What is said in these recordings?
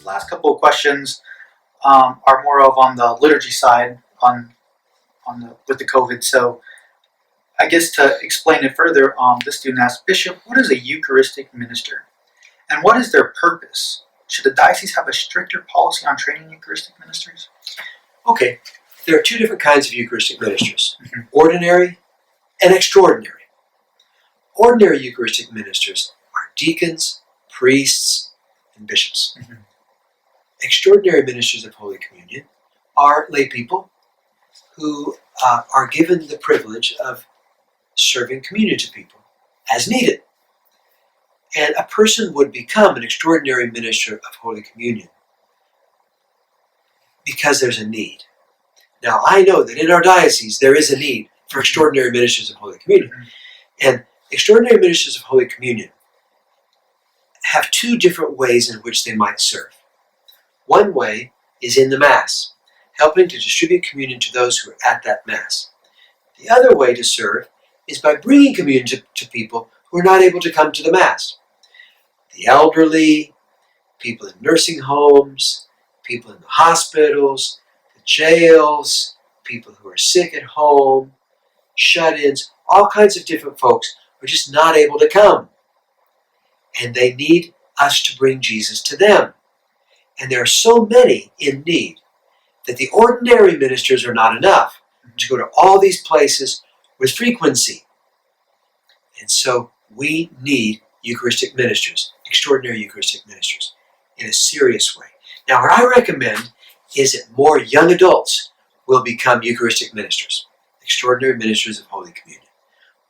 last couple of questions are more of on the liturgy side with the COVID. So I guess to explain it further, this student asked, Bishop, what is a Eucharistic minister? And what is their purpose? Should the diocese have a stricter policy on training Eucharistic ministers? Okay, there are two different kinds of Eucharistic ministers, ordinary and extraordinary. Ordinary Eucharistic ministers are deacons, priests, and bishops. Extraordinary ministers of Holy Communion are lay people who are given the privilege of serving communion to people as needed. And a person would become an extraordinary minister of Holy Communion because there's a need. Now, I know that in our diocese there is a need for extraordinary ministers of Holy Communion. And extraordinary ministers of Holy Communion have two different ways in which they might serve. One way is in the Mass, helping to distribute communion to those who are at that Mass. The other way to serve is by bringing communion to people who are not able to come to the Mass. The elderly, people in nursing homes, people in the hospitals, the jails, people who are sick at home, shut-ins, all kinds of different folks are just not able to come. And they need us to bring Jesus to them. And there are so many in need that the ordinary ministers are not enough to go to all these places with frequency. And so we need Eucharistic ministers, extraordinary Eucharistic ministers, in a serious way. Now, what I recommend is that more young adults will become Eucharistic ministers, extraordinary ministers of Holy Communion.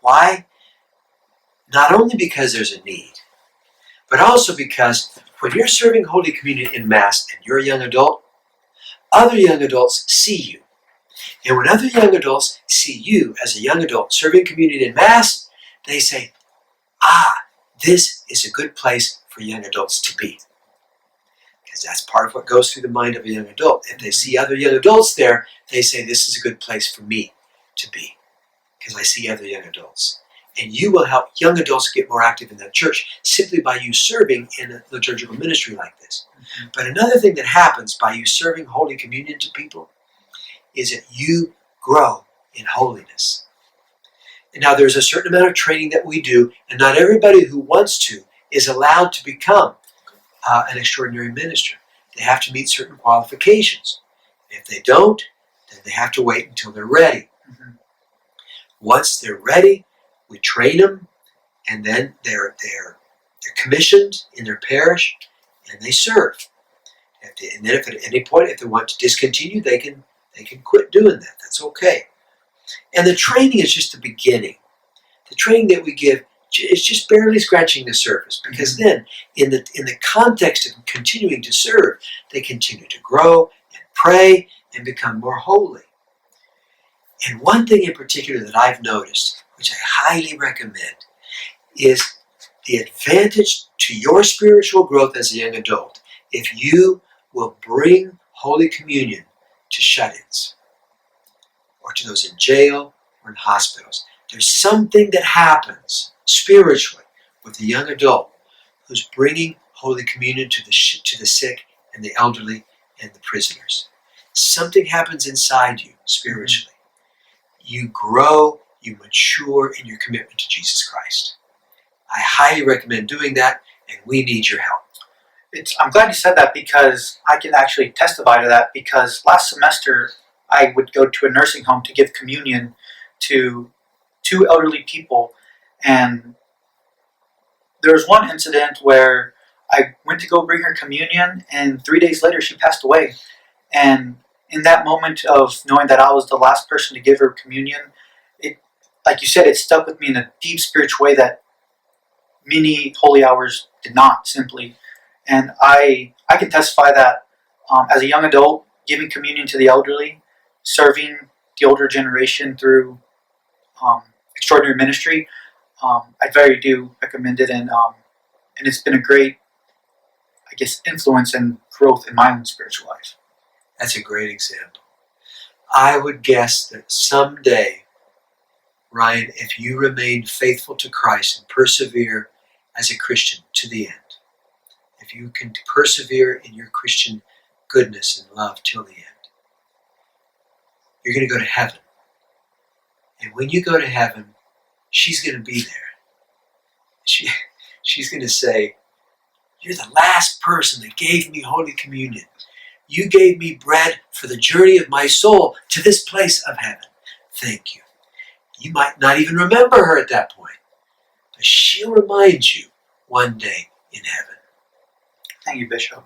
Why? Not only because there's a need, but also because when you're serving Holy Communion in Mass and you're a young adult, other young adults see you. And when other young adults see you as a young adult serving communion in Mass, they say, this is a good place for young adults to be. Because that's part of what goes through the mind of a young adult. If they see other young adults there, they say, this is a good place for me to be, because I see other young adults. And you will help young adults get more active in that church simply by you serving in a liturgical ministry like this. But another thing that happens by you serving Holy Communion to people is that you grow in holiness. And now there's a certain amount of training that we do, and not everybody who wants to is allowed to become an extraordinary minister. They have to meet certain qualifications. And if they don't, then they have to wait until they're ready. Once they're ready, we train them, and then they're commissioned in their parish, and they serve. And then if at any point, if they want to discontinue, they can quit doing that. That's okay. And the training is just the beginning. The training that we give is just barely scratching the surface, because then in the context of continuing to serve, they continue to grow and pray and become more holy. And one thing in particular that I've noticed, which I highly recommend, is the advantage to your spiritual growth as a young adult if you will bring Holy Communion to shut-ins or to those in jail or in hospitals. There's something that happens spiritually with a young adult who's bringing Holy Communion to the sick and the elderly and the prisoners. Something happens inside you spiritually. You grow, you mature in your commitment to Jesus Christ. I highly recommend doing that, and we need your help. I'm glad you said that, because I can actually testify to that, because last semester I would go to a nursing home to give communion to 2 elderly people, and there was one incident where I went to go bring her communion, and 3 days later she passed away. And in that moment of knowing that I was the last person to give her communion, it, like you said, it stuck with me in a deep spiritual way that many holy hours did not, simply. And I can testify that as a young adult, giving communion to the elderly, serving the older generation through extraordinary ministry, I very do recommend it, and it's been a great, I guess, influence and growth in my own spiritual life. That's a great example. I would guess that someday, Ryan, if you remain faithful to Christ and persevere as a Christian to the end, if you can persevere in your Christian goodness and love till the end, you're going to go to heaven. And when you go to heaven, she's going to be there. She's going to say, "You're the last person that gave me Holy Communion. You gave me bread for the journey of my soul to this place of heaven. Thank you." You might not even remember her at that point, but she'll remind you one day in heaven. Thank you, Bishop.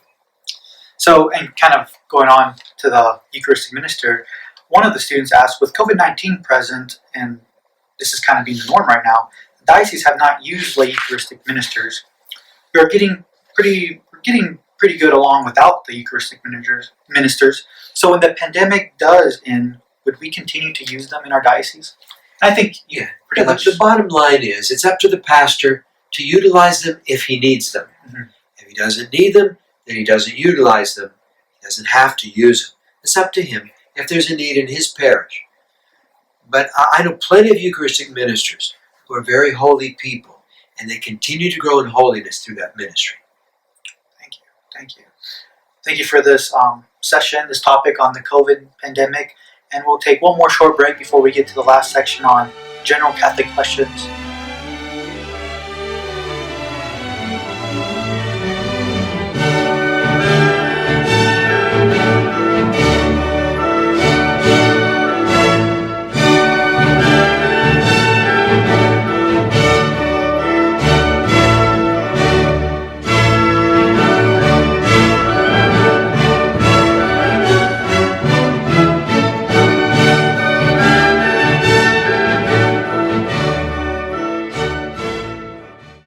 So, and kind of going on to the Eucharistic minister, one of the students asked, with COVID-19 present, and this is kind of being the norm right now, the dioceses have not used lay Eucharistic ministers. We're getting pretty good along without the Eucharistic ministers. So when the pandemic does end, would we continue to use them in our diocese? And I think pretty much. The bottom line is, it's up to the pastor to utilize them if he needs them. Mm-hmm. If he doesn't need them, then he doesn't utilize them. He doesn't have to use them. It's up to him if there's a need in his parish. But I know plenty of Eucharistic ministers who are very holy people, and they continue to grow in holiness through that ministry. Thank you for this session, this topic on the COVID pandemic. And we'll take one more short break before we get to the last section on general Catholic questions.